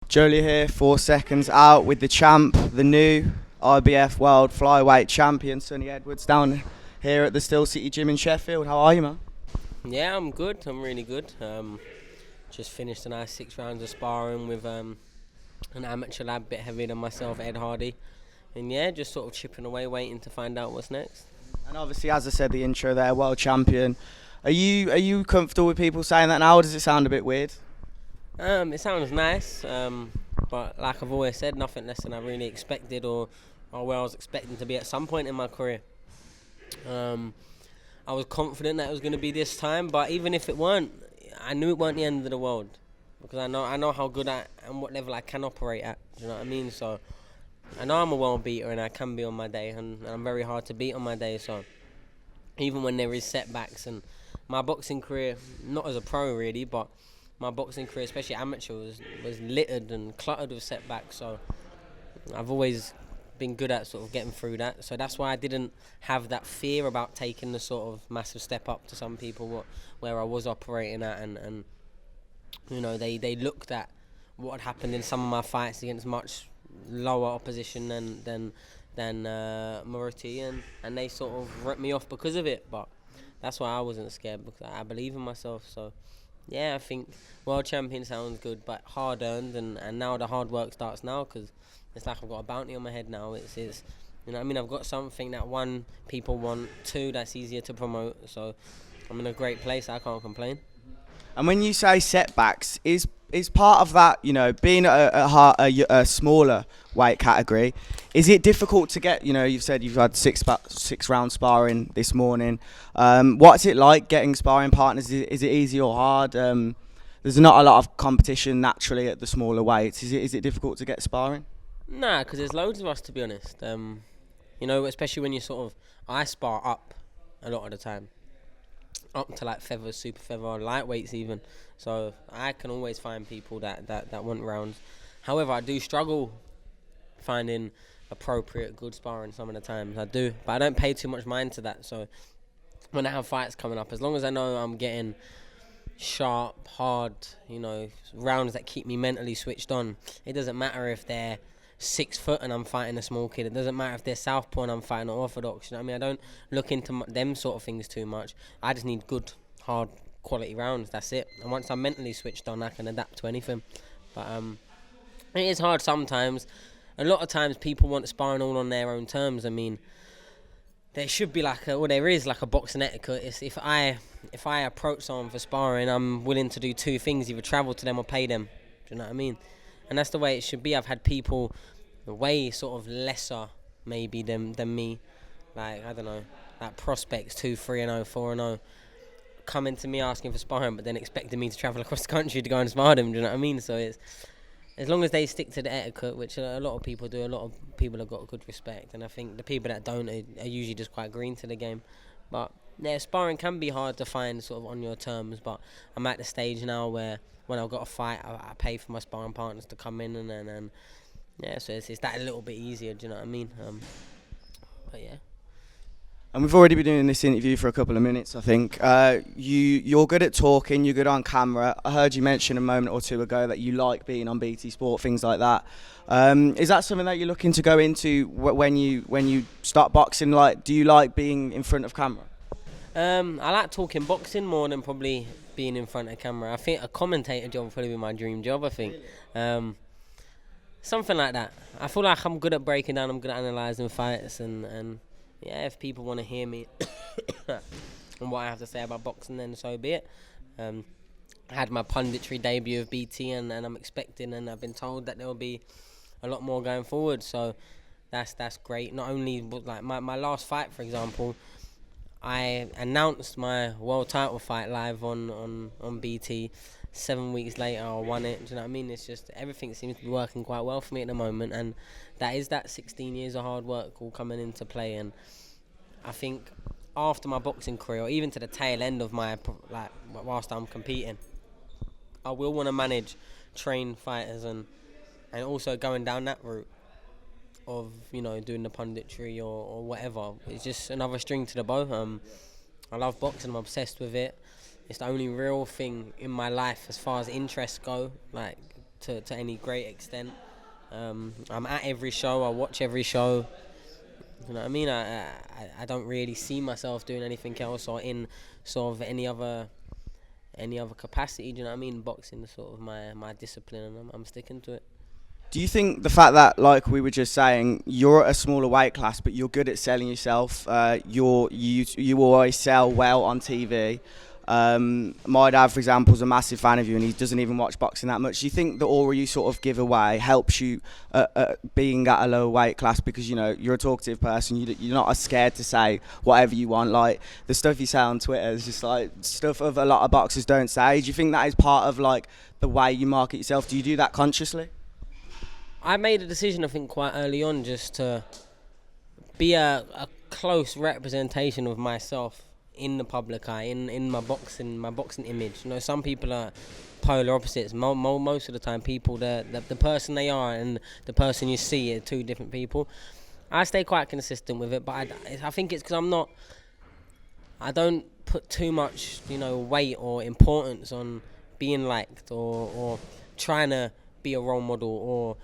Julio here, 4 seconds out with the champ, the new IBF World Flyweight Champion, Sonny Edwards, down here at the Still City Gym in Sheffield. How are you, man? Yeah, I'm good. I'm really good. Just finished a nice 6 rounds of sparring with an amateur lad, a bit heavier than myself, Ed Hardy. And yeah, just sort of chipping away, waiting to find out what's next. And obviously, as I said, the intro there, world champion. Are you comfortable with people saying that now, or does it sound a bit weird? It sounds nice, but like I've always said, nothing less than I really expected or where I was expecting to be at some point in my career. I was confident that it was going to be this time, but even if it weren't, I knew it weren't the end of the world because I know how good and what level I can operate at. Do you know what I mean? So I know I'm a world beater and I can be on my day, and I'm very hard to beat on my day. So even when there is setbacks, and my boxing career, not as a pro really, but my boxing career, especially amateur, was littered and cluttered with setbacks. So I've always been good at sort of getting through that. So that's why I didn't have that fear about taking the sort of massive step up to some people where I was operating at, and you know, they looked at what had happened in some of my fights against much lower opposition than Moruti, and they sort of ripped me off because of it. But that's why I wasn't scared, because I believe in myself. So yeah, I think world champion sounds good, but hard earned, and now the hard work starts now, because it's like I've got a bounty on my head now. It's you know what I mean, I've got something that, one, people want, two, that's easier to promote. So I'm in a great place. I can't complain. And when you say setbacks, is part of that, you know, being a smaller weight category, is it difficult to get, you know, you've said you've had six round sparring this morning. What's it like getting sparring partners? Is it easy or hard? There's not a lot of competition naturally at the smaller weights. Is it difficult to get sparring? Nah, because there's loads of us, to be honest. You know, especially when you sort of, I spar up a lot of the time, up to like feathers, super feather, lightweights even. So I can always find people that want rounds. However, I do struggle finding appropriate good sparring some of the times. I do, but I don't pay too much mind to that. So when I have fights coming up, as long as I know I'm getting sharp, hard, you know, rounds that keep me mentally switched on, it doesn't matter if they're 6 foot and I'm fighting a small kid. It doesn't matter if they're southpaw and I'm fighting an orthodox. You know what I mean? I don't look into them sort of things too much. I just need good, hard, quality rounds. That's it. And once I'm mentally switched on, I can adapt to anything. But it is hard sometimes. A lot of times people want sparring all on their own terms. I mean, there should be there is like a boxing etiquette. It's if I approach someone for sparring, I'm willing to do two things: either travel to them or pay them. Do you know what I mean? And that's the way it should be. I've had people way sort of lesser maybe than me, like, I don't know, like prospects 2-3-0, 4-0, coming to me asking for sparring, but then expecting me to travel across the country to go and spar them. Do you know what I mean? So it's, as long as they stick to the etiquette, which a lot of people do, a lot of people have got good respect, and I think the people that don't are usually just quite green to the game. But yeah, sparring can be hard to find sort of on your terms, but I'm at the stage now where when I've got a fight, I pay for my sparring partners to come in, and yeah, so it's that a little bit easier. Do you know what I mean? But yeah. And we've already been doing this interview for a couple of minutes, I think. You're good at talking, you're good on camera. I heard you mention a moment or two ago that you like being on BT Sport, things like that. Is that something that you're looking to go into when you start boxing? Like, do you like being in front of camera? I like talking boxing more than probably being in front of camera. I think a commentator job would probably be my dream job, I think. Something like that. I feel like I'm good at breaking down, I'm good at analysing fights, and yeah, if people want to hear me and what I have to say about boxing, then so be it. I had my punditry debut of BT, and I'm expecting, and I've been told that there will be a lot more going forward, so that's great. Not only, like, my last fight, for example, I announced my world title fight live on BT. 7 weeks later, I won it. Do you know what I mean? It's just, everything seems to be working quite well for me at the moment, and that 16 years of hard work all coming into play. And I think after my boxing career, or even to the tail end of my, like, whilst I'm competing, I will want to manage, train fighters, and also going down that route of, you know, doing the punditry or whatever. It's just another string to the bow. I love boxing. I'm obsessed with it. It's the only real thing in my life as far as interests go. Like, to any great extent. I'm at every show. I watch every show. You know what I mean? I don't really see myself doing anything else or in sort of any other capacity. Do you know what I mean? Boxing is sort of my discipline, and I'm sticking to it. Do you think the fact that, like we were just saying, you're at a smaller weight class, but you're good at selling yourself, you always sell well on TV. My dad, for example, is a massive fan of you, and he doesn't even watch boxing that much. Do you think the aura you sort of give away helps you being at a lower weight class, because you're a talkative person, you're not as scared to say whatever you want? Like the stuff you say on Twitter is just like stuff of a lot of boxers don't say. Do you think that is part of like the way you market yourself? Do you do that consciously? I made a decision, I think, quite early on, just to be a close representation of myself in the public eye, in my boxing image. Some people are polar opposites. Most of the time, people, the person they are and the person you see are two different people. I stay quite consistent with it, but I think it's because I don't put too much, weight or importance on being liked or trying to be a role model or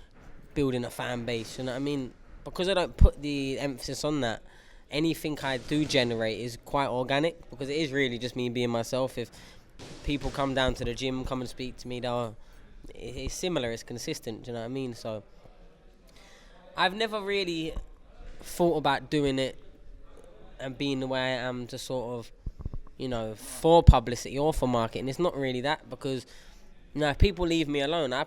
building a fan base. You know what I mean? Because I don't put the emphasis on that, anything I do generate is quite organic, because it is really just me being myself. If people come down to the gym, come and speak to me, it's similar, it's consistent, do you know what I mean? So I've never really thought about doing it and being the way I am to sort of, for publicity or for marketing. It's not really that, because if people leave me alone, I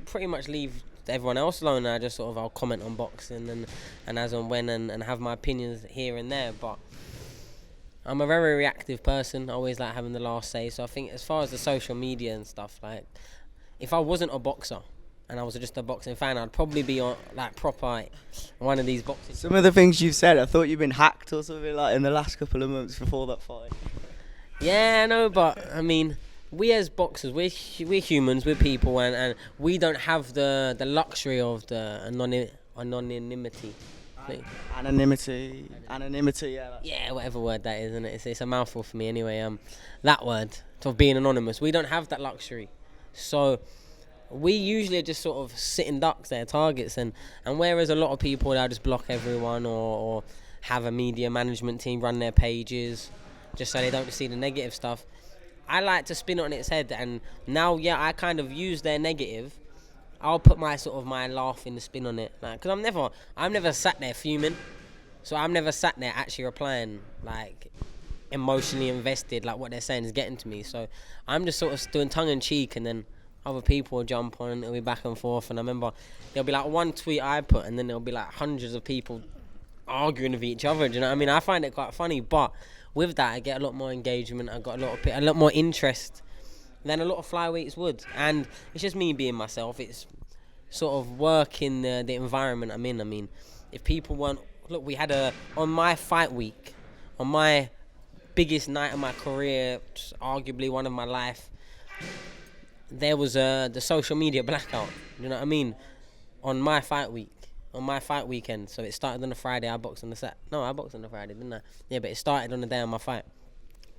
pretty much leave everyone else alone, and I just I'll comment on boxing and as and when and have my opinions here and there. But I'm a very reactive person. I always like having the last say. So I think as far as the social media and stuff, like if I wasn't a boxer and I was just a boxing fan, I'd probably be on like proper one of these boxing. Some of the things you've said, I thought you've been hacked or something like in the last couple of months before that fight. Yeah, I know, but I mean, we as boxers, we're humans, we're people, and we don't have the luxury of the anonymity. Anonymity, yeah. Yeah, whatever word that is, isn't it? It's a mouthful for me anyway. That word, of being anonymous, we don't have that luxury. So we usually are just sort of sitting ducks, their targets, and whereas a lot of people, they'll just block everyone or have a media management team run their pages just so they don't see the negative stuff. I like to spin it on its head, and now, I kind of use their negative. I'll put my laughing spin on it, because I'm never sat there fuming, so I'm never sat there actually replying, like emotionally invested, like what they're saying is getting to me. So I'm just sort of doing tongue in cheek, and then other people will jump on, and it'll be back and forth. And I remember there'll be like one tweet I put, and then there'll be like hundreds of people arguing with each other. Do you know what I mean? I find it quite funny, but with that, I get a lot more engagement. I got a lot more interest than a lot of flyweights would, and it's just me being myself. It's sort of work in the environment I'm in. I mean, if people weren't, we had on my fight week, on my biggest night of my career, arguably one of my life, there was the social media blackout. You know what I mean? On my fight week. On my fight weekend. So it started on a Friday, I boxed on the Saturday. No, I boxed on the Friday, didn't I? Yeah, but it started on the day of my fight.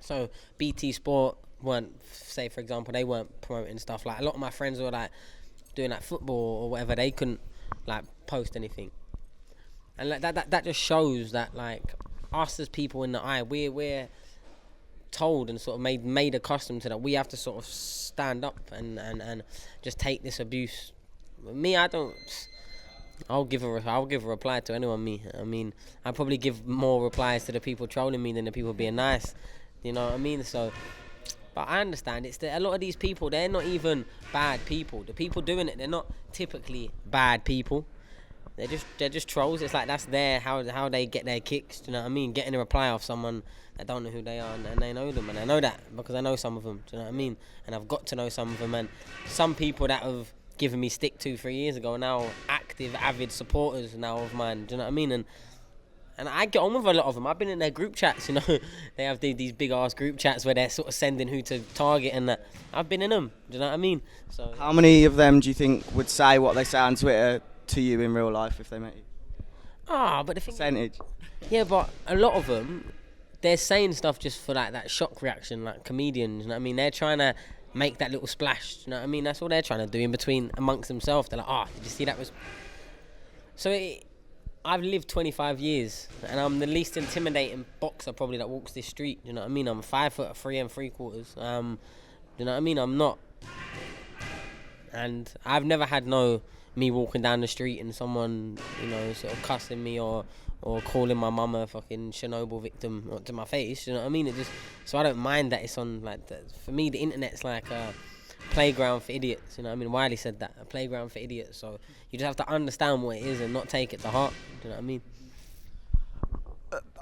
So BT Sport weren't, say for example, they weren't promoting stuff. Like a lot of my friends were like doing like football or whatever, they couldn't like post anything. And like that just shows that like us as people in the eye, we're told and sort of made accustomed to that. We have to sort of stand up and just take this abuse. Me, I'll give a reply to anyone. I mean, I probably give more replies to the people trolling me than the people being nice. You know what I mean? So, but I understand it's that a lot of these people, they're not even bad people. The people doing it, they're not typically bad people. They're just trolls. It's like that's how they get their kicks. Do you know what I mean? Getting a reply off someone that don't know who they are, and they know them, and I know that because I know some of them. Do you know what I mean? And I've got to know some of them, and some people that have given me stick 2-3 years ago are now active, avid supporters now of mine. Do you know what I mean? And I get on with a lot of them. I've been in their group chats, you know. They have these big ass group chats where they're sort of sending who to target and that. I've been in them. Do you know what I mean? So how many of them do you think would say what they say on Twitter to you in real life if they met you? But the thing percentage. Yeah, but a lot of them, they're saying stuff just for like that shock reaction, like comedians. You know what I mean? They're trying to make that little splash. You know what I mean? That's all they're trying to do in between amongst themselves. They're like, did you see that? I've lived 25 years, and I'm the least intimidating boxer probably that walks this street. You know what I mean? I'm 5'3" 3/4. You know what I mean? I'm not, and I've never had me walking down the street and someone, sort of cussing me or calling my mum a fucking Chernobyl victim to my face. You know what I mean? So I don't mind that it's on like that. For me, the internet's like a playground for idiots. You know what I mean? Wiley said that, a playground for idiots. So you just have to understand what it is and not take it to heart. Do you know what I mean?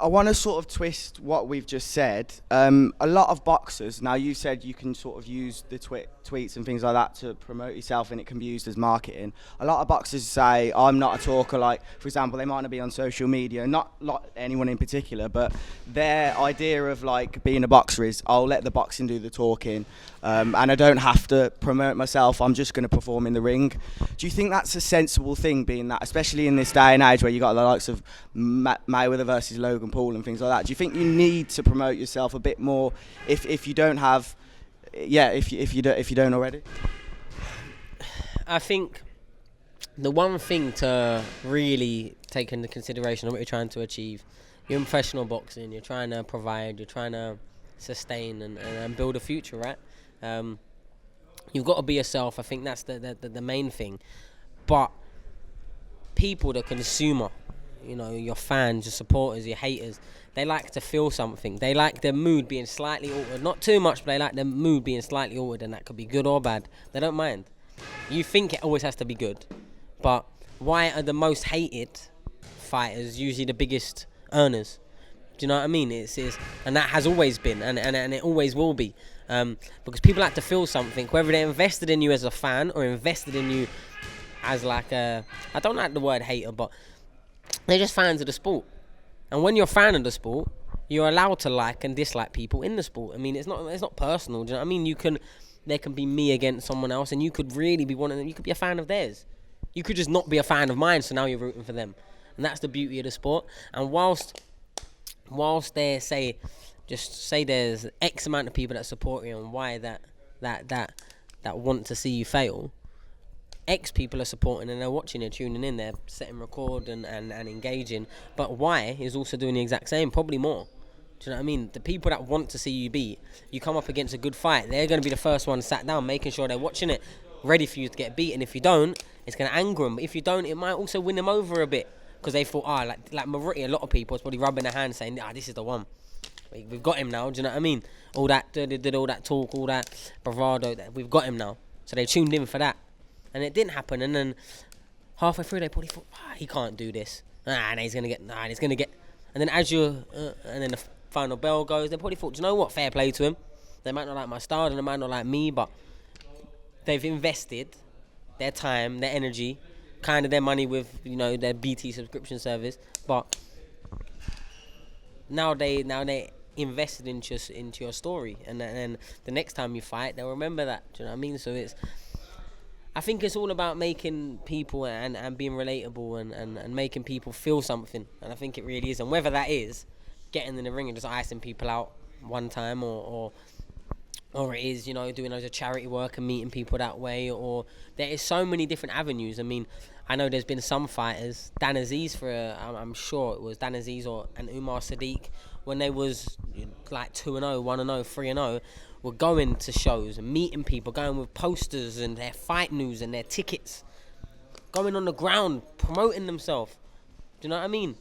I want to sort of twist what we've just said. A lot of boxers, now you said you can sort of use the tweets and things like that to promote yourself, and it can be used as marketing. A lot of boxers say, I'm not a talker. Like, for example, they might not be on social media, not like anyone in particular, but their idea of like being a boxer is, I'll let the boxing do the talking, and I don't have to promote myself. I'm just going to perform in the ring. Do you think that's a sensible thing, being that, especially in this day and age where you got the likes of Mayweather versus Logan Paul and things like that? Do you think you need to promote yourself a bit more if you don't have, if you don't already? I think the one thing to really take into consideration of what you're trying to achieve, you're in professional boxing, you're trying to provide, you're trying to sustain and build a future, right? You've got to be yourself. I think that's the main thing. But people, the consumer, your fans, your supporters, your haters, they like to feel something. They like their mood being slightly altered. Not too much, but they like their mood being slightly altered, and that could be good or bad. They don't mind. You think it always has to be good, but why are the most hated fighters usually the biggest earners? Do you know what I mean? And that has always been, and it always will be, because people like to feel something, whether they're invested in you as a fan or invested in you as like I don't like the word hater, but they're just fans of the sport. And when you're a fan of the sport, you're allowed to like and dislike people in the sport. I mean, it's not personal. Do you know what I mean? There can be me against someone else, and you could really be one of them. You could be a fan of theirs. You could just not be a fan of mine, so now you're rooting for them. And that's the beauty of the sport. And whilst they say there's X amount of people that support you, and why that want to see you fail, X people are supporting and they're watching and tuning in, they're setting record and engaging, but Y is also doing the exact same, probably more. Do you know what I mean? The people that want to see you beat, you come up against a good fight, they're going to be the first ones sat down, making sure they're watching it, ready for you to get beat. And if you don't, it's going to anger them. But if you don't, it might also win them over a bit, because they thought, like majority, a lot of people is probably rubbing their hands saying, this is the one. We've got him now. Do you know what I mean? All that did all that talk, all that bravado, we've got him now. So they tuned in for that. And it didn't happen, and then halfway through they probably thought, he can't do this. He's gonna get. And then and then the final bell goes, they probably thought, do you know what? Fair play to him. They might not like my style, and they might not like me, but they've invested their time, their energy, kind of their money with their BT subscription service. But now they invested into your story, and then the next time you fight, they'll remember that. Do you know what I mean? So I think it's all about making people and being relatable and making people feel something. And I think it really is. And whether that is getting in the ring and just icing people out one time, or it is, doing loads of charity work and meeting people that way, or there is so many different avenues. I mean, I know there's been some fighters, Dan Aziz I'm sure it was Dan Aziz and Umar Sadiq, when they was like 2-0, 1-0, 3-0, were going to shows and meeting people, going with posters and their fight news and their tickets, going on the ground, promoting themselves. Do you know what I mean?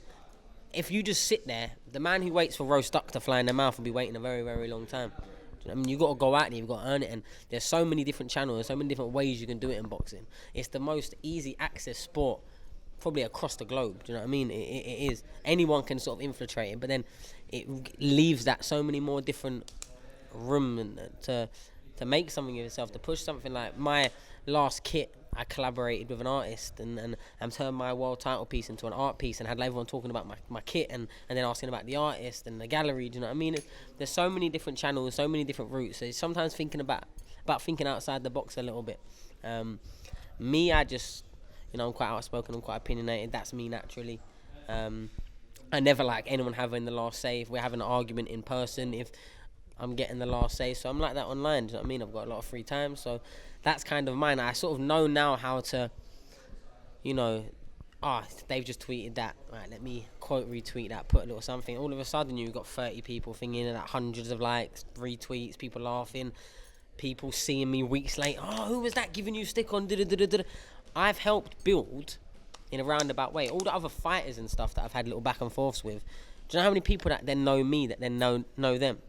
If you just sit there, the man who waits for roast duck to fly in their mouth will be waiting a very, very long time. Do you know what I mean? You've got to go out there, you've got to earn it, and there's so many different channels, so many different ways you can do it in boxing. It's the most easy access sport probably across the globe. Do you know what I mean? It is. Anyone can sort of infiltrate it, but then it leaves that so many more different room and to make something of yourself, to push something. Like my last kit, I collaborated with an artist and turned my world title piece into an art piece, and had everyone talking about my kit and then asking about the artist and the gallery. Do you know what I mean? There's so many different channels, so many different routes. So sometimes thinking about thinking outside the box a little bit. Me, I just, I'm quite outspoken, I'm quite opinionated. That's me naturally. I never like anyone having the last say. If we're having an argument in person, if I'm getting the last say. So I'm like that online. Do you know what I mean? I've got a lot of free time, so that's kind of mine. I sort of know now how to, you know, they've just tweeted that. Right, let me quote retweet that, put a little something. All of a sudden, you've got 30 people thinking that, hundreds of likes, retweets, people laughing, people seeing me weeks later. Oh, who was that giving you stick on? I've helped build, in a roundabout way, all the other fighters and stuff that I've had little back and forths with. Do you know how many people that then know me, that then know them?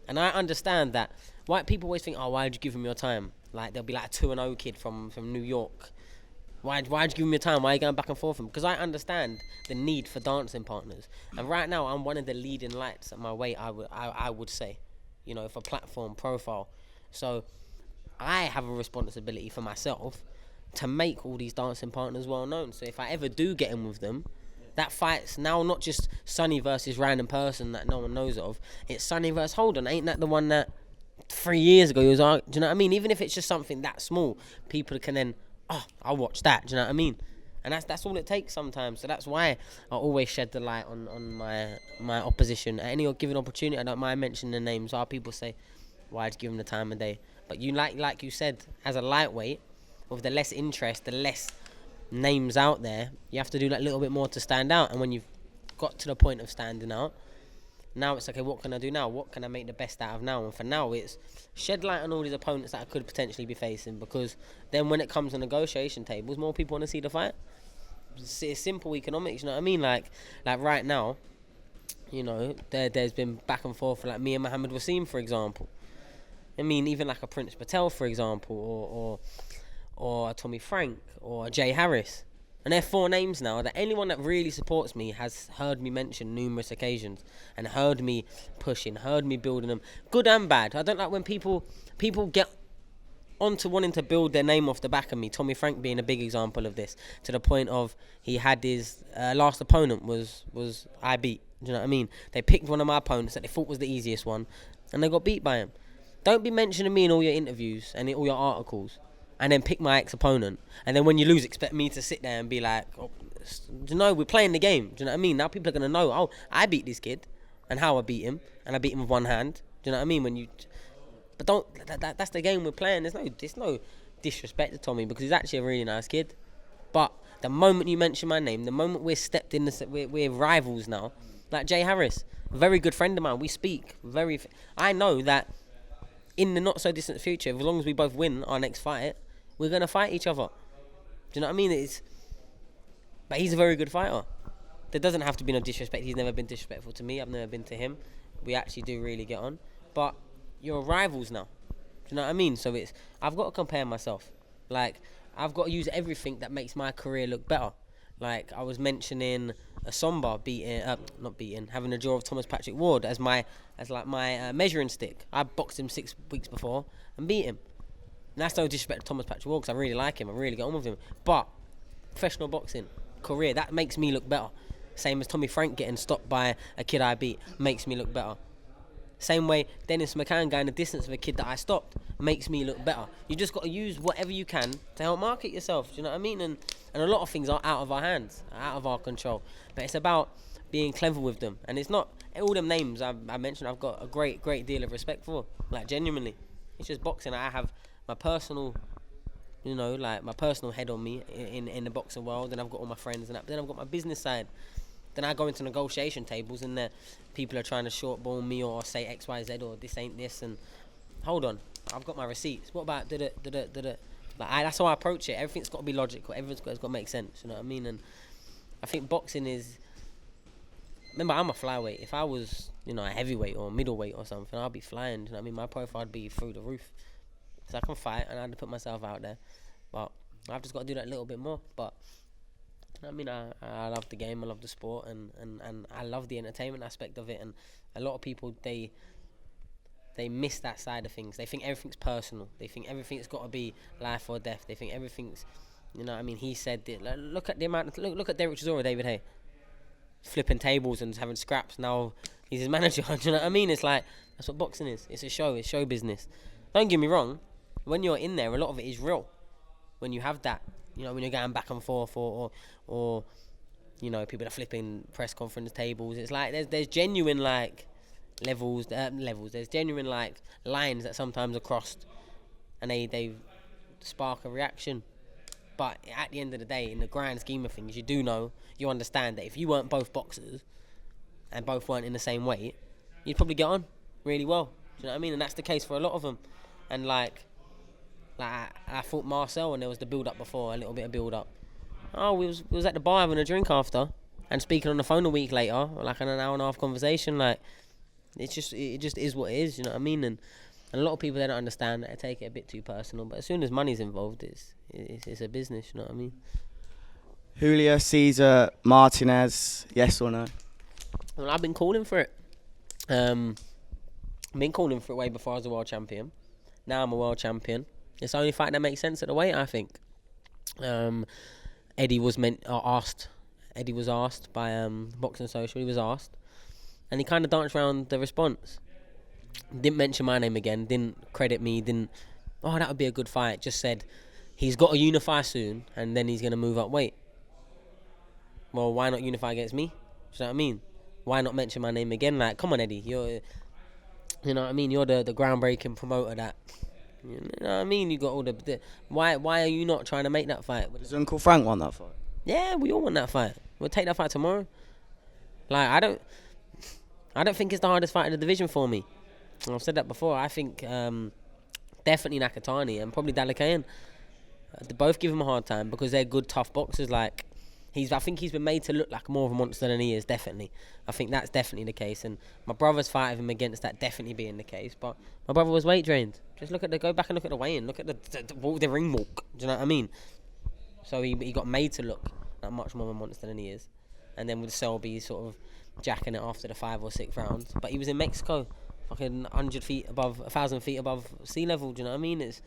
And I understand that white people always think, oh, why'd you give him your time? Like, they'll be like a 2-0 kid from New York. Why'd you give him your time? Why are you going back and forth? Because I understand the need for dancing partners. And right now, I'm one of the leading lights at my weight, I would say, you know, for platform, profile. So I have a responsibility for myself to make all these dancing partners well known. So if I ever do get in with them, that fight's now not just Sonny versus random person that no one knows of. It's Sonny versus Holden. Ain't that the one that 3 years ago he was on? Do you know what I mean? Even if it's just something that small, people can then, I'll watch that. Do you know what I mean? And that's all it takes sometimes. So that's why I always shed the light on my opposition. At any given opportunity, I don't mind mentioning the names. Our people say, why'd you give them the time of day? But you like you said, as a lightweight, with the less interest, the less names out there, you have to do that little bit more to stand out. And when you've got to the point of standing out, now it's okay, what can I do now? What can I make the best out of now? And for now, it's shed light on all these opponents that I could potentially be facing, because then when it comes to negotiation tables, more people want to see the fight. It's simple economics, you know what I mean? Like right now, you know, there's been back and forth, like me and Mohammed Wasim, for example. I mean, even like a Prince Patel, for example, or a Tommy Frank, or a Jay Harris. And they're 4 names now that anyone that really supports me has heard me mention numerous occasions, and heard me pushing, heard me building them, good and bad. I don't like when people get onto wanting to build their name off the back of me. Tommy Frank being a big example of this, to the point of he had his last opponent was I beat. Do you know what I mean? They picked one of my opponents that they thought was the easiest one, and they got beat by him. Don't be mentioning me in all your interviews and in all your articles, and then pick my ex-opponent, and then when you lose, expect me to sit there and be like, do you know, we're playing the game. Do you know what I mean? Now people are going to know, oh, I beat this kid, and how I beat him, and I beat him with one hand. Do you know what I mean? But don't, that's the game we're playing. There's no disrespect to Tommy, because he's actually a really nice kid. But the moment you mention my name, the moment we're stepped in, we're rivals now. Like Jay Harris, a very good friend of mine. We speak I know that in the not so distant future, as long as we both win our next fight, we're going to fight each other. Do you know what I mean? But he's a very good fighter. There doesn't have to be no disrespect. He's never been disrespectful to me. I've never been to him. We actually do really get on. But you're rivals now. Do you know what I mean? So I've got to compare myself. Like, I've got to use everything that makes my career look better. Like, I was mentioning Somba having a draw of Thomas Patrick Ward as my measuring stick. I boxed him 6 weeks before and beat him. And that's no disrespect to Thomas Patrick Ward, because I really like him. I really get on with him. But professional boxing, career, that makes me look better. Same as Tommy Frank getting stopped by a kid I beat makes me look better. Same way Dennis McCann going the distance of a kid that I stopped makes me look better. You just got to use whatever you can to help market yourself. Do you know what I mean? And a lot of things are out of our hands, out of our control. But it's about being clever with them. And it's not all them names I mentioned. I've got a great deal of respect for. Like, genuinely, it's just boxing. I have my personal, you know, like my personal head on me in the boxing world, and I've got all my friends and that. But then I've got my business side. Then I go into negotiation tables, and people are trying to shortball me or say X, Y, Z, or this ain't this. And hold on, I've got my receipts. What about did it? Like, that's how I approach it. Everything's got to be logical. Everything's got to make sense. You know what I mean? And I think boxing is. Remember, I'm a flyweight. If I was, you know, a heavyweight or middleweight or something, I'd be flying. You know what I mean? My profile would be through the roof. So I can fight, and I had to put myself out there. But I've just got to do that a little bit more. But I mean, I love the game, I love the sport, and I love the entertainment aspect of it. And a lot of people, they miss that side of things. They think everything's personal. They think everything's got to be life or death. They think everything's, you know what I mean? He said, look at the amount, look at Derek Chisora, David Hay, flipping tables and having scraps. Now he's his manager. Do you know what I mean? It's like, that's what boxing is. It's a show. It's show business. Don't get me wrong. When you're in there, a lot of it is real. When you have that, you know, when you're going back and forth, or you know, people are flipping press conference tables. It's like there's genuine, like, levels. There's genuine like lines that sometimes are crossed, and they spark a reaction. But at the end of the day, in the grand scheme of things, you understand that if you weren't both boxers and both weren't in the same weight, you'd probably get on really well. Do you know what I mean? And that's the case for a lot of them. And like I fought Marcel, and there was the build up before, a little bit of build up. Oh, we was at the bar having a drink after, and speaking on the phone a week later, like an hour and a half conversation. Like it just is what it is. You know what I mean? And a lot of people, they don't understand that, they take it a bit too personal. But as soon as money's involved, it's a business. You know what I mean? Julio Cesar Martinez, yes or no? Well, I've been calling for it. I've been calling for it way before I was a world champion. Now I'm a world champion. It's the only fight that makes sense at the weight, I think. Eddie was asked by Boxing Social. He was asked, and he kind of danced around the response. Didn't mention my name again. Didn't credit me. Oh, that would be a good fight. Just said he's got to unify soon, and then he's gonna move up weight. Well, why not unify against me? Do you know what I mean? Why not mention my name again? Like, come on, Eddie. You know what I mean? You're the groundbreaking promoter that. You know what I mean? You got all the why are you not trying to make that fight? Does Uncle Frank want that fight? Yeah, we all want that fight. We'll take that fight tomorrow. Like, I don't think it's the hardest fight in the division for me. I've said that before. I think definitely Nakatani and probably Dalakayan. They both give him a hard time because they're good, tough boxers. Like, I think he's been made to look like more of a monster than he is, definitely. I think that's definitely the case. And my brother's fighting him against that definitely being the case. But my brother was weight drained. Just go back and look at the weigh-in. Look at the ring walk. Do you know what I mean? So he got made to look like much more of a monster than he is. And then with Selby sort of jacking it after the 5 or 6 rounds. But he was in Mexico. Fucking 1,000 feet above sea level. Do you know what I mean? It's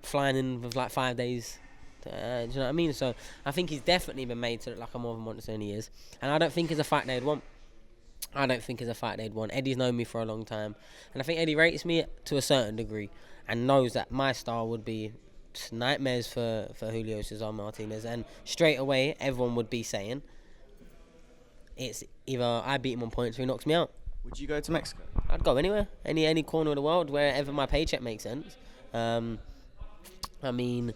flying in with like 5 days. Do you know what I mean? So I think he's definitely been made to look like a more of a monster than he is. And I don't think it's a fight they'd want. Eddie's known me for a long time. And I think Eddie rates me to a certain degree and knows that my style would be nightmares for Julio Cesar Martinez. And straight away, everyone would be saying, it's either I beat him on points or he knocks me out. Would you go to Mexico? I'd go anywhere, any corner of the world, wherever my paycheck makes sense. I mean,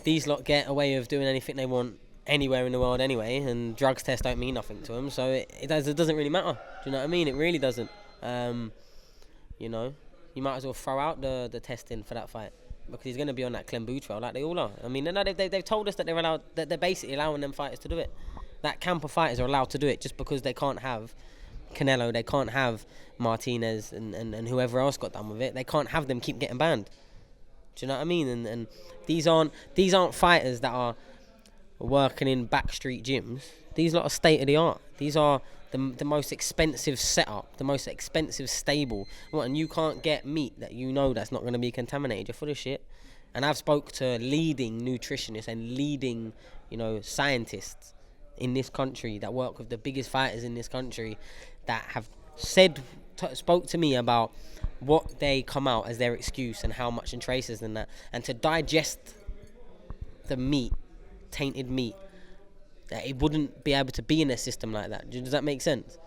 these lot get a way of doing anything they want anywhere in the world anyway, and drugs tests don't mean nothing to them, so it doesn't really matter. Do you know what I mean? It really doesn't. You know, you might as well throw out the testing for that fight because he's going to be on that Clembu trail like they all are. I mean, they've told us that they're basically allowing them fighters to do it. That camp of fighters are allowed to do it just because they can't have Canelo, they can't have Martinez and whoever else got done with it. They can't have them keep getting banned. Do you know what I mean? And these aren't fighters that are working in backstreet gyms. These lot are state of the art. These are the most expensive setup, the most expensive stable. And you can't get meat that you know that's not going to be contaminated. You're full of shit. And I've spoke to leading nutritionists and leading, scientists in this country that work with the biggest fighters in this country that have spoke to me about what they come out as their excuse and how much in traces and that, and to digest the meat, tainted meat, that it wouldn't be able to be in a system like that. Does that make sense?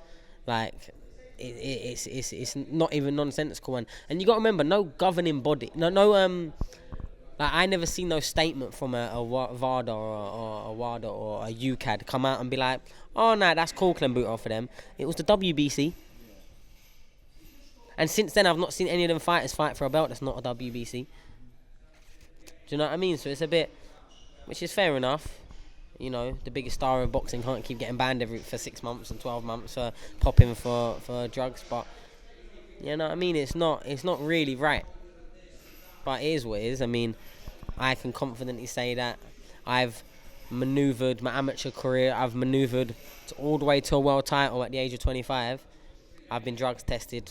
Like, it's not even nonsensical. And you got to remember, no governing body, like, I never seen no statement from a VADA or a WADA or a UCAD come out and be like, oh, no, that's cool, Clembuto for them. It was the WBC. And since then, I've not seen any of them fighters fight for a belt that's not a WBC. Do you know what I mean? So it's a bit, which is fair enough. The biggest star of boxing can't keep getting banned for 6 months and 12 months for popping for drugs. But, you know what I mean? It's not really right. But it is what it is. I mean, I can confidently say that I've manoeuvred my amateur career. I've manoeuvred all the way to a world title at the age of 25. I've been drugs tested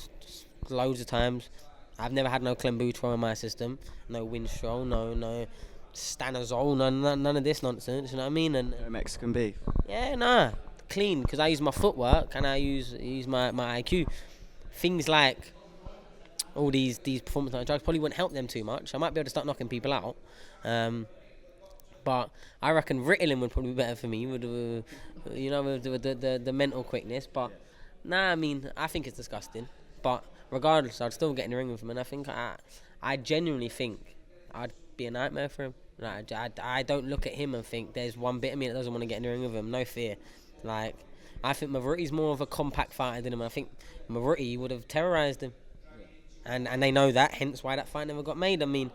loads of times. I've never had no Clembuterol in my system. No Winstrol, no Stanozol, none of this nonsense. You know what I mean? And No Mexican beef. Yeah, nah. Clean, because I use my footwork and I use my IQ. Things like all these performance drugs probably wouldn't help them too much. I might be able to start knocking people out. But I reckon Ritalin would probably be better for me with the mental quickness. But Nah, I mean, I think it's disgusting. But regardless, I'd still get in the ring with him. And I think I genuinely think I'd be a nightmare for him. Like, I don't look at him and think there's one bit of me that doesn't want to get in the ring with him. No fear. Like, I think Mavriti's more of a compact fighter than him. I think Mavriti would have terrorised him. And they know that, hence why that fight never got made. I mean,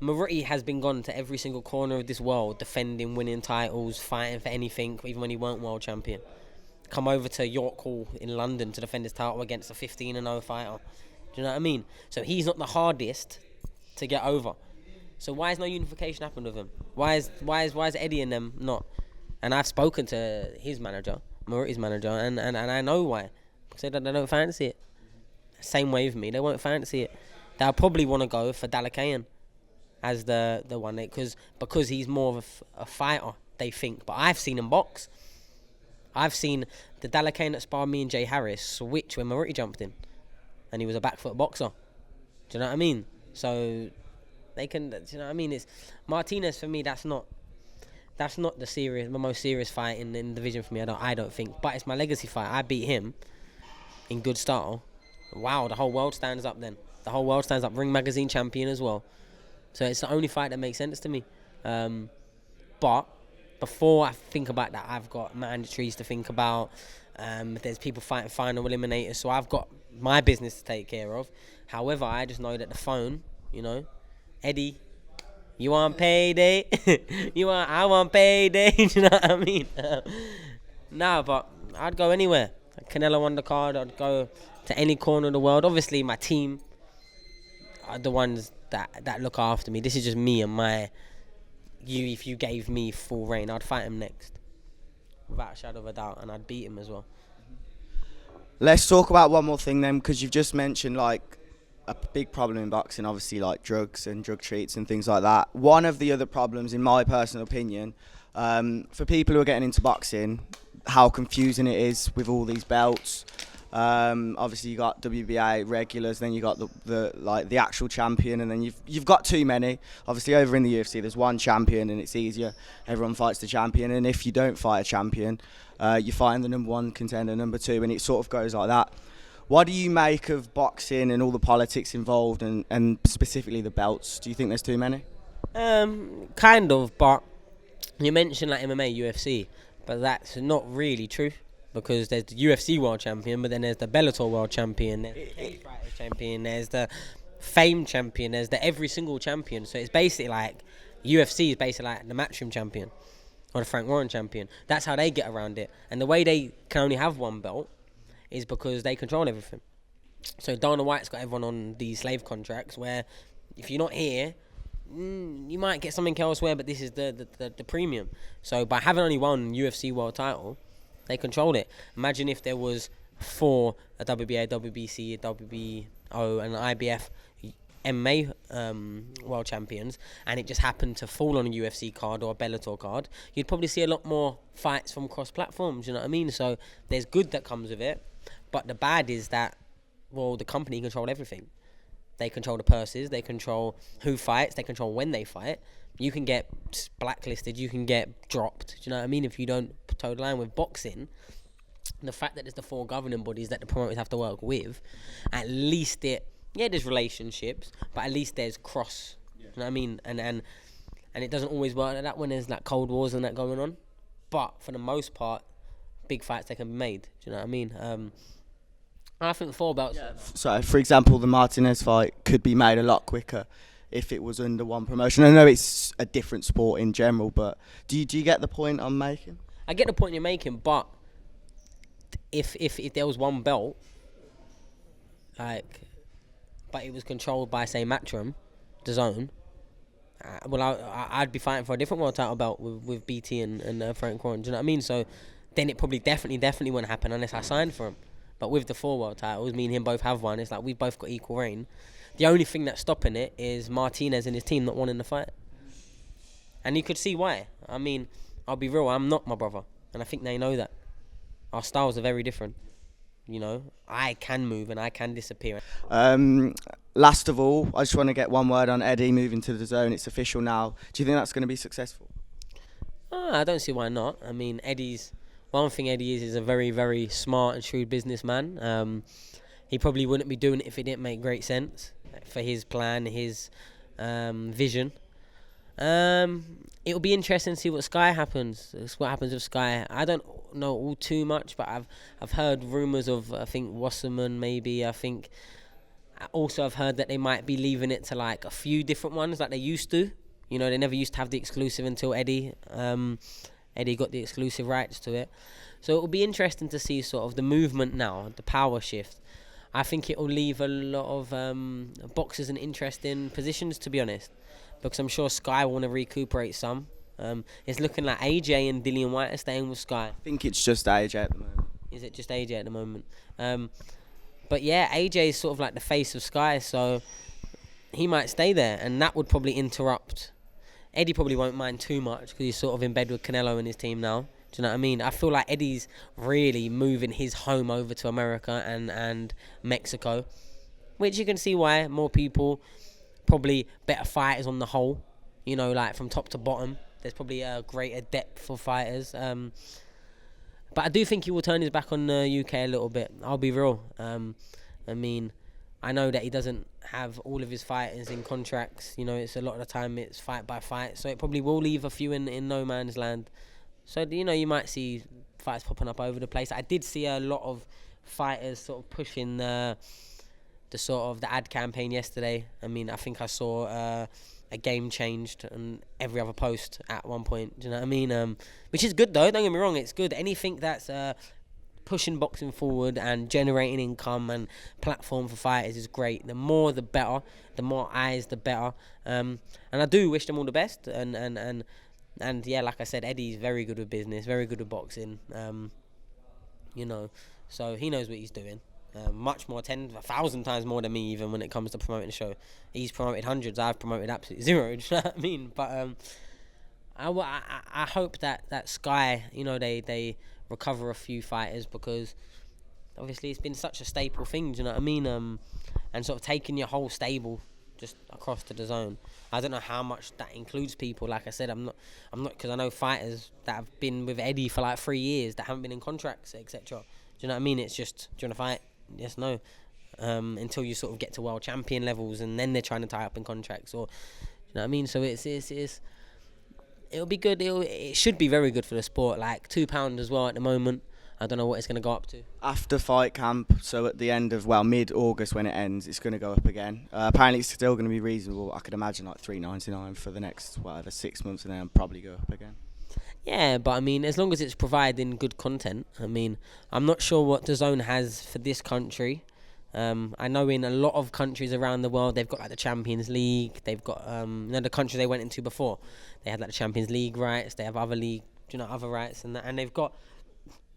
Mavriti has been gone to every single corner of this world, defending, winning titles, fighting for anything, even when he weren't world champion. Come over to York Hall in London to defend his title against a 15-0 fighter. Do you know what I mean? So he's not the hardest to get over. So why has no unification happened with him? Why is Eddie and them not? And I've spoken to his manager, Mauriti's manager, and I know why. Because they don't fancy it. Same way with me, they won't fancy it. They'll probably want to go for Dalakayan as the one, because he's more of a fighter, they think. But I've seen him box. I've seen the Dalakayan that sparred me and Jay Harris switch when Mauriti jumped in, and he was a back foot boxer. Do you know what I mean? So they can. Do you know what I mean? It's Martinez for me. That's not the most serious fight in the division for me. I don't think. But it's my legacy fight. I beat him in good style. Wow, the whole world stands up then. The whole world stands up. Ring Magazine champion as well. So it's the only fight that makes sense to me. But before I think about that, I've got mandatories to think about. There's people fighting final eliminators, so I've got my business to take care of. However, I just know that the phone, Eddie, you want payday? I want payday. You know what I mean? But I'd go anywhere. Canelo undercard, I'd go to any corner of the world. Obviously, my team are the ones that look after me. This is just me and if you gave me full reign, I'd fight him next, without a shadow of a doubt, and I'd beat him as well. Let's talk about one more thing then, because you've just mentioned like a big problem in boxing, obviously, like drugs and drug treats and things like that. One of the other problems, in my personal opinion, for people who are getting into boxing, how confusing it is with all these belts. Obviously you got WBA regulars, then you got the actual champion, and then you've got too many. Obviously over in the UFC there's one champion and it's easier. Everyone fights the champion, and if you don't fight a champion, you fight the number one contender, number two, and it sort of goes like that. What do you make of boxing and all the politics involved, and specifically the belts? Do you think there's too many? Kind of, but you mentioned like MMA, UFC, but that's not really true, because there's the UFC world champion, but then there's the Bellator world champion, there's the Cage Fighters champion, there's the Fame champion, there's the every single champion. So it's basically like UFC is basically like the Matchroom champion or the Frank Warren champion. That's how they get around it. And the way they can only have one belt is because they control everything. So Dana White's got everyone on these slave contracts where if you're not here, you might get something elsewhere, but this is the premium. So by having only one UFC world title, they controlled it. Imagine if there was 4 a WBA, WBC, WBO, and IBF MMA world champions, and it just happened to fall on a UFC card or a Bellator card, you'd probably see a lot more fights from cross platforms. You know what I mean? So there's good that comes with it, but the bad is that, well, the company control everything. They control the purses, they control who fights, they control when they fight. You can get blacklisted, you can get dropped. Do you know what I mean? If you don't toe the line. With boxing, the fact that there's the 4 governing bodies that the promoters have to work with, at least there's relationships, but at least there's cross. Yeah. You know what I mean? And it doesn't always work like that when there's like cold wars and that going on. But for the most part, big fights, they can be made. Do you know what I mean? I think 4 belts. Yeah. So, for example, the Martinez fight could be made a lot quicker if it was under one promotion. I know it's a different sport in general, but do you get the point I'm making? I get the point you're making, but if there was one belt, but it was controlled by, say, Matchroom, DAZN, I'd be fighting for a different world title belt with BT and Frank Warren. Do you know what I mean? So then it probably definitely wouldn't happen unless I signed for him. But with the 4 world titles, me and him both have one. It's like we've both got equal reign. The only thing that's stopping it is Martinez and his team not wanting the fight. And you could see why. I mean, I'll be real, I'm not my brother. And I think they know that. Our styles are very different. I can move and I can disappear. Last of all, I just want to get one word on Eddie moving to the zone. It's official now. Do you think that's going to be successful? I don't see why not. I mean, Eddie's one thing Eddie is a very, very smart and shrewd businessman. He probably wouldn't be doing it if it didn't make great sense for his plan, his vision. It'll be interesting to see what Sky happens. What happens with Sky? I don't know all too much, but I've heard rumours of, I think, Wasserman maybe. I think also I've heard that they might be leaving it to like a few different ones like they used to. You know, they never used to have the exclusive until Eddie got the exclusive rights to it. So it'll be interesting to see sort of the movement now, the power shift. I think it will leave a lot of boxers in interesting positions, to be honest, because I'm sure Sky will want to recuperate some. It's looking like AJ and Dillian White are staying with Sky. I think it's just AJ at the moment. Is it just AJ at the moment? But yeah, AJ is sort of like the face of Sky, so he might stay there, and that would probably interrupt. Eddie probably won't mind too much because he's sort of in bed with Canelo and his team now. Do you know what I mean? I feel like Eddie's really moving his home over to America and Mexico, which you can see why. More people, probably better fighters on the whole. You know, like from top to bottom, there's probably a greater depth for fighters. But I do think he will turn his back on the UK a little bit. I'll be real. I mean, I know that he doesn't have all of his fighters in contracts. You know, it's a lot of the time it's fight by fight. So it probably will leave a few in no man's land. So, you know, you might see fights popping up over the place. I did see a lot of fighters sort of pushing the ad campaign yesterday. I mean, I think I saw a game changed on every other post at one point. Do you know what I mean? Which is good, though. Don't get me wrong. It's good. Anything that's pushing boxing forward and generating income and platform for fighters is great. The more, the better. The more eyes, the better. And I do wish them all the best. And yeah, like I said, Eddie's very good with business, very good with boxing. You know, so he knows what he's doing. Much more, 10,000 times more than me, even when it comes to promoting the show. He's promoted hundreds, I've promoted absolutely zero. Do you know what I mean? But I hope that Sky, you know, they recover a few fighters, because obviously it's been such a staple thing. Do you know what I mean? And sort of taking your whole stable just across to the zone. I don't know how much that includes people. Like I said, I'm not, because I know fighters that have been with Eddie for like 3 years that haven't been in contracts, etc. Do you know what I mean? It's just, do you want to fight? Yes, no. Until you sort of get to world champion levels, and then they're trying to tie up in contracts, or, do you know what I mean? So it'll be good. It should be very good for the sport. Like £2 as well at the moment. I don't know what it's going to go up to. After fight camp, so at the end of, mid-August when it ends, it's going to go up again. Apparently it's still going to be reasonable. I could imagine like $3.99 for the next, 6 months, and then probably go up again. Yeah, but I mean, as long as it's providing good content. I mean, I'm not sure what the zone has for this country. I know in a lot of countries around the world, they've got like the Champions League. They've got the country they went into before. They had like the Champions League rights. They have other league, other rights, and they've got.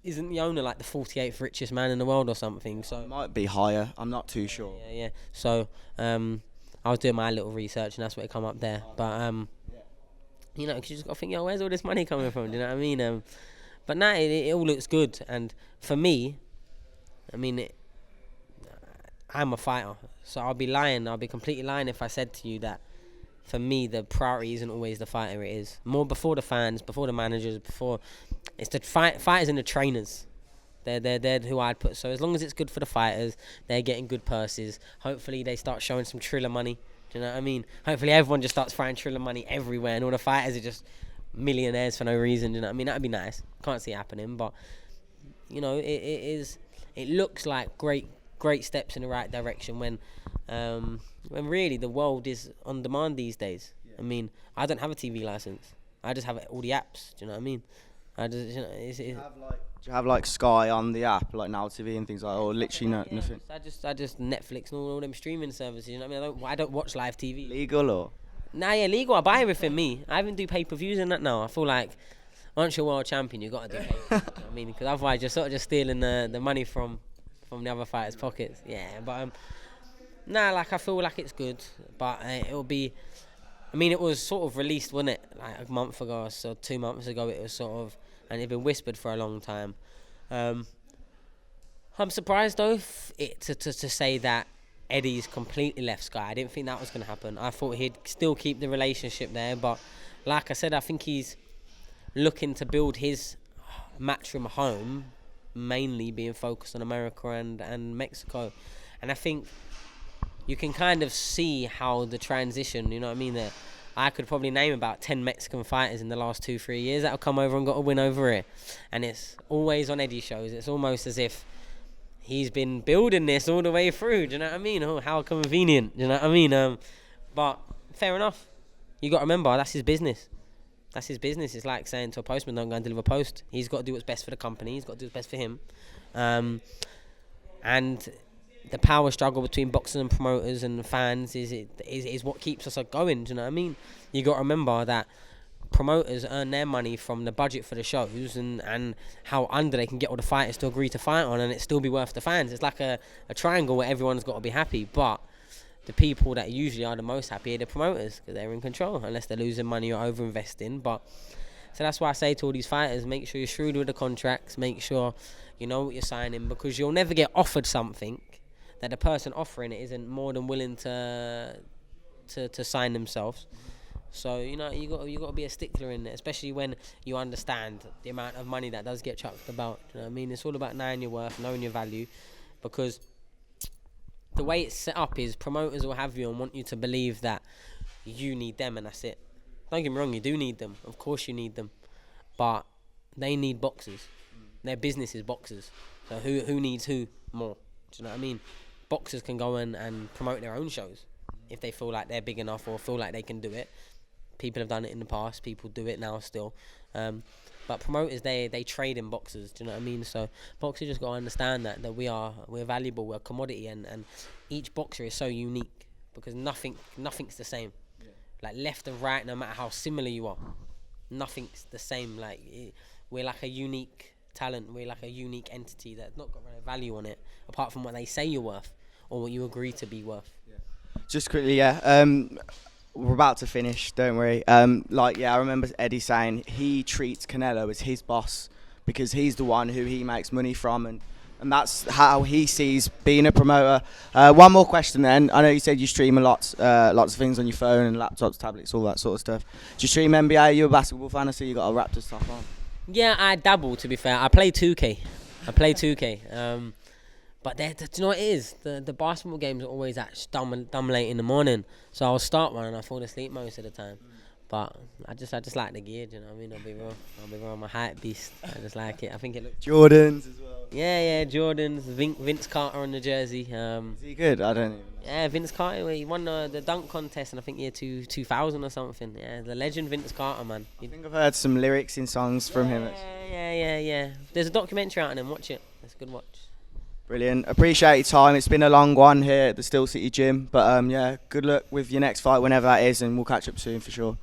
Isn't the owner like the 48th richest man in the world or something? So it might be higher. I'm not too sure. Yeah. So I was doing my little research, and that's what it come up there. But you know, 'cause you just got to think, where's all this money coming from? Do you know what I mean? But now it all looks good, and for me, I mean, I'm a fighter, so I'll be completely lying if I said to you that for me the priority isn't always the fighter. It is more before the fans, before the managers, before it's the fighters and the trainers. They're who I'd put. So as long as it's good for the fighters, they're getting good purses. Hopefully they start showing some Triller money. Do you know what I mean? Hopefully everyone just starts throwing Triller money everywhere, and all the fighters are just millionaires for no reason. Do you know what I mean? That'd be nice. Can't see it happening, but you know, it looks like great steps in the right direction when really the world is on demand these days. I mean, I don't have a TV license. I just have all the apps. Do you know what I mean? I just, do you have like Sky on the app, like Now TV and things like that, or literally nothing? I just Netflix and all them streaming services. You know what I mean? I don't watch live TV. Legal or? Nah, yeah, legal. I buy everything. I even do pay-per-views and that now. I feel like once you're world champion, you got to do pay-per-views. You know what I mean? Because otherwise you're sort of just stealing the money from the other fighters' pockets. Yeah, but like I feel like it's good, but it'll be. I mean, it was sort of released, wasn't it? Like a month ago or so, 2 months ago. It was sort of, and it'd been whispered for a long time. I'm surprised though to say that Eddie's completely left Sky. I didn't think that was going to happen. I thought he'd still keep the relationship there, but like I said, I think he's looking to build his Matchroom home mainly being focused on America and Mexico. And I think you can kind of see how the transition, you know what I mean, there. I could probably name about 10 Mexican fighters in the last 2-3 years that have come over and got a win over here. And it's always on Eddie shows. It's almost as if he's been building this all the way through. Do you know what I mean? Oh, how convenient. Do you know what I mean? But fair enough. You got to remember, that's his business. That's his business. It's like saying to a postman, don't go and deliver post. He's got to do what's best for the company. He's got to do what's best for him. And the power struggle between boxers and promoters and fans is what keeps us going. Do you know what I mean? You got to remember that promoters earn their money from the budget for the shows and how under they can get all the fighters to agree to fight on, and it still be worth the fans. It's like a triangle where everyone's got to be happy, but the people that usually are the most happy are the promoters because they're in control, unless they're losing money or over-investing. But so that's why I say to all these fighters, make sure you're shrewd with the contracts, make sure you know what you're signing, because you'll never get offered something that the person offering it isn't more than willing to sign themselves. So you know you got to be a stickler in it, especially when you understand the amount of money that does get chucked about. You know what I mean? It's all about knowing your worth, knowing your value, because the way it's set up is promoters will have you and want you to believe that you need them and that's it. Don't get me wrong, you do need them. Of course you need them. But they need boxers. Their business is boxers. So who needs who more? Do you know what I mean? Boxers can go and promote their own shows if they feel like they're big enough or feel like they can do it. People have done it in the past. People do it now still. But promoters, they trade in boxers. Do you know what I mean? So boxers just got to understand that we're valuable, we're a commodity, and each boxer is so unique because nothing's the same. Yeah. Like left and right, no matter how similar you are, nothing's the same. Like we're like a unique talent. We're like a unique entity that's not got no value on it apart from what they say you're worth or what you agree to be worth. Yeah. Just quickly, we're about to finish, don't worry. I remember Eddie saying he treats Canelo as his boss because he's the one who he makes money from, and that's how he sees being a promoter. One more question then. I know you said you stream lots of things on your phone and laptops, tablets, all that sort of stuff. Do you stream NBA? Are you a basketball fan? I see you got a Raptors stuff on. Yeah, I dabble, to be fair. I play 2K. But do you know what it is? The basketball games are always at dumb late in the morning. So I'll start one and I fall asleep most of the time. But I just like the gear, do you know what I mean? I'll be real. I'm a hype beast. I just like it. I think it looks... Jordans as well. Yeah, Jordans. Vince Carter on the jersey. Is he good? I don't even know. Yeah, Vince Carter. He won the dunk contest in, I think, year 2000 or something. Yeah, the legend Vince Carter, man. I think I've heard some lyrics in songs from him. Yeah. There's a documentary out on him. Watch it. It's a good watch. Brilliant. Appreciate your time. It's been a long one here at the Steel City Gym. But good luck with your next fight, whenever that is, and we'll catch up soon for sure.